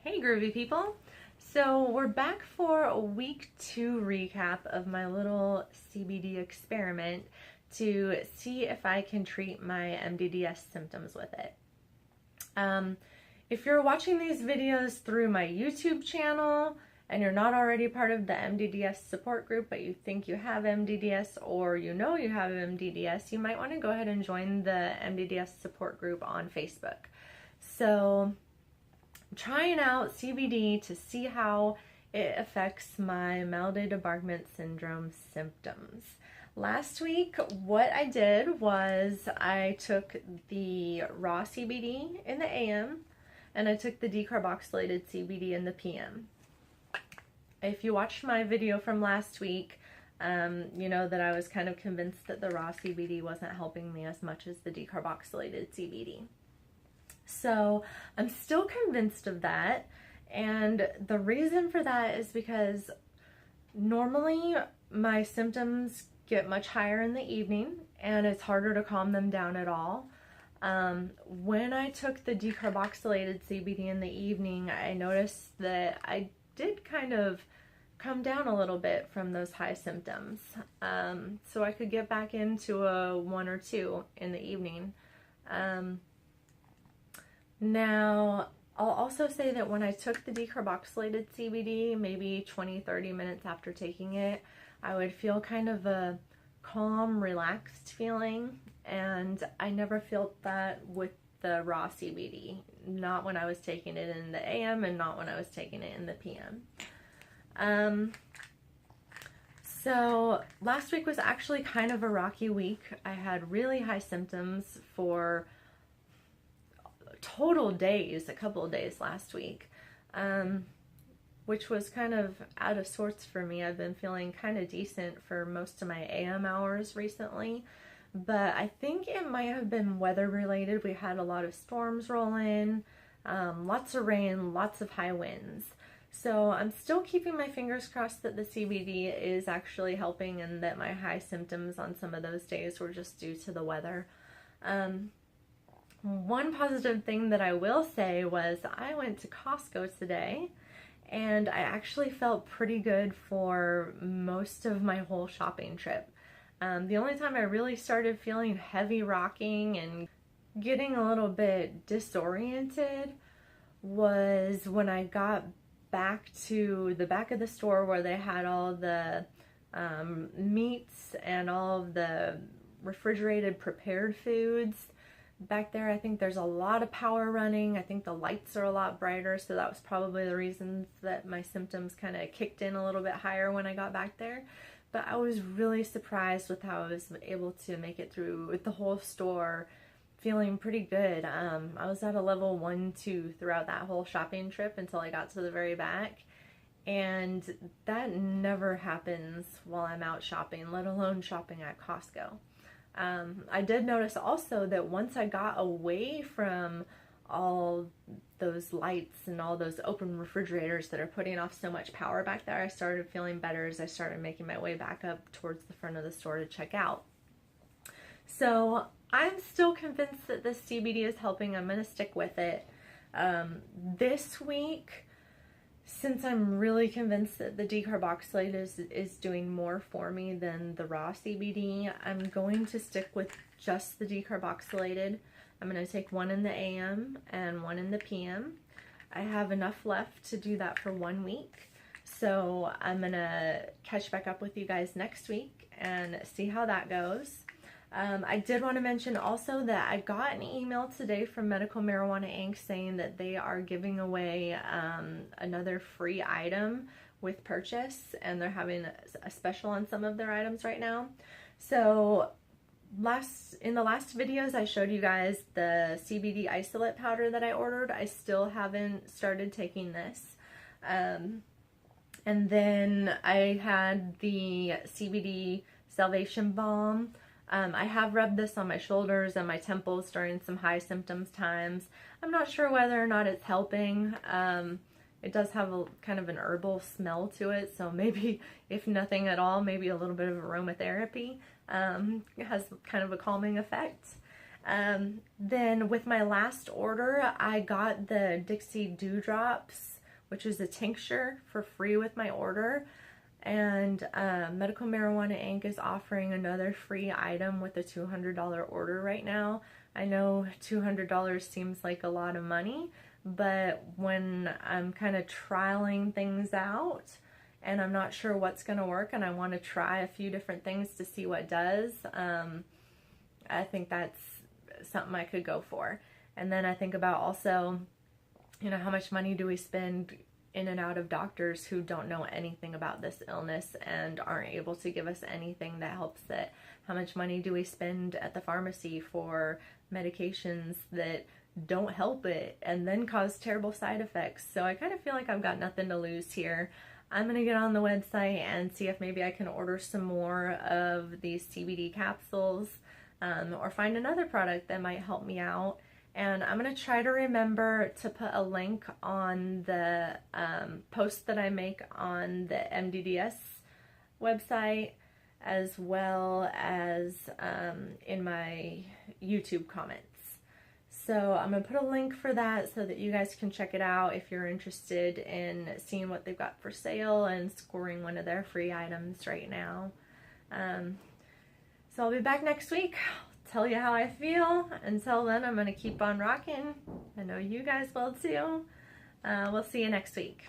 Hey groovy people! So we're back for a week 2 recap of my little CBD experiment to see if I can treat my MDDS symptoms with it. If you're watching these videos through my YouTube channel and you're not already part of the MDDS support group but you think you have MDDS or you know you have MDDS, you might want to go ahead and join the MDDS support group on Facebook. So I'm trying out CBD to see how it affects my Mal de Debarquement Syndrome symptoms. Last week, what I did was I took the raw CBD in the AM and I took the decarboxylated CBD in the PM. If you watched my video from last week, you know that I was kind of convinced that the raw CBD wasn't helping me as much as the decarboxylated CBD. So I'm still convinced of that, and the reason for that is because normally my symptoms get much higher in the evening and it's harder to calm them down at all. When I took the decarboxylated CBD in the evening, I noticed that I did kind of come down a little bit from those high symptoms. So I could get back into a 1 or 2 in the evening. Now, I'll also say that when I took the decarboxylated CBD, maybe 20-30 minutes after taking it, I would feel kind of a calm, relaxed feeling, and I never felt that with the raw CBD. Not when I was taking it in the AM and not when I was taking it in the PM. So last week was actually kind of a rocky week. I had really high symptoms for total days, a couple of days last week, which was kind of out of sorts for me. I've been feeling kind of decent for most of my AM hours recently, but I think it might have been weather related. We had a lot of storms roll in, lots of rain, lots of high winds. So I'm still keeping my fingers crossed that the CBD is actually helping and that my high symptoms on some of those days were just due to the weather. One positive thing that I will say was I went to Costco today and I actually felt pretty good for most of my whole shopping trip. The only time I really started feeling heavy rocking and getting a little bit disoriented was when I got back to the back of the store where they had all the meats and all of the refrigerated prepared foods. Back there, I think there's a lot of power running. I think the lights are a lot brighter, so that was probably the reasons that my symptoms kind of kicked in a little bit higher when I got back there. But I was really surprised with how I was able to make it through the whole store feeling pretty good. I was at a level 1, 2 throughout that whole shopping trip until I got to the very back. And that never happens while I'm out shopping, let alone shopping at Costco. I did notice also that once I got away from all those lights and all those open refrigerators that are putting off so much power back there, I started feeling better as I started making my way back up towards the front of the store to check out. So I'm still convinced that this CBD is helping. I'm going to stick with it. This week, since I'm really convinced that the decarboxylate is doing more for me than the raw CBD, I'm going to stick with just the decarboxylated. I'm going to take 1 in the AM and 1 in the PM. I have enough left to do that for 1 week. So I'm going to catch back up with you guys next week and see how that goes. I did want to mention also that I got an email today from Medical Marijuana Inc. saying that they are giving away another free item with purchase, and they're having a special on some of their items right now. So in the last videos I showed you guys the CBD isolate powder that I ordered. I still haven't started taking this. And then I had the CBD Salvation Balm. I have rubbed this on my shoulders and my temples during some high symptoms times. I'm not sure whether or not it's helping. It does have a kind of an herbal smell to it, so maybe, if nothing at all, maybe a little bit of aromatherapy. It has kind of a calming effect. Then with my last order, I got the Dixie Dewdrops which is a tincture for free with my order. And Medical Marijuana Inc. is offering another free item with a $200 order right now. I know $200 seems like a lot of money, but when I'm kind of trialing things out and I'm not sure what's going to work and I want to try a few different things to see what does, I think that's something I could go for. And then I think about also, you know, how much money do we spend in and out of doctors who don't know anything about this illness and aren't able to give us anything that helps it? How much money do we spend at the pharmacy for medications that don't help it and then cause terrible side effects? So I kind of feel like I've got nothing to lose here. I'm going to get on the website and see if maybe I can order some more of these CBD capsules, or find another product that might help me out. And I'm going to try to remember to put a link on the post that I make on the MDDS website, as well as in my YouTube comments. So I'm going to put a link for that so that you guys can check it out if you're interested in seeing what they've got for sale and scoring one of their free items right now. So I'll be back next week. I'll tell you how I feel. Until then, I'm going to keep on rocking. I know you guys will too. We'll see you next week.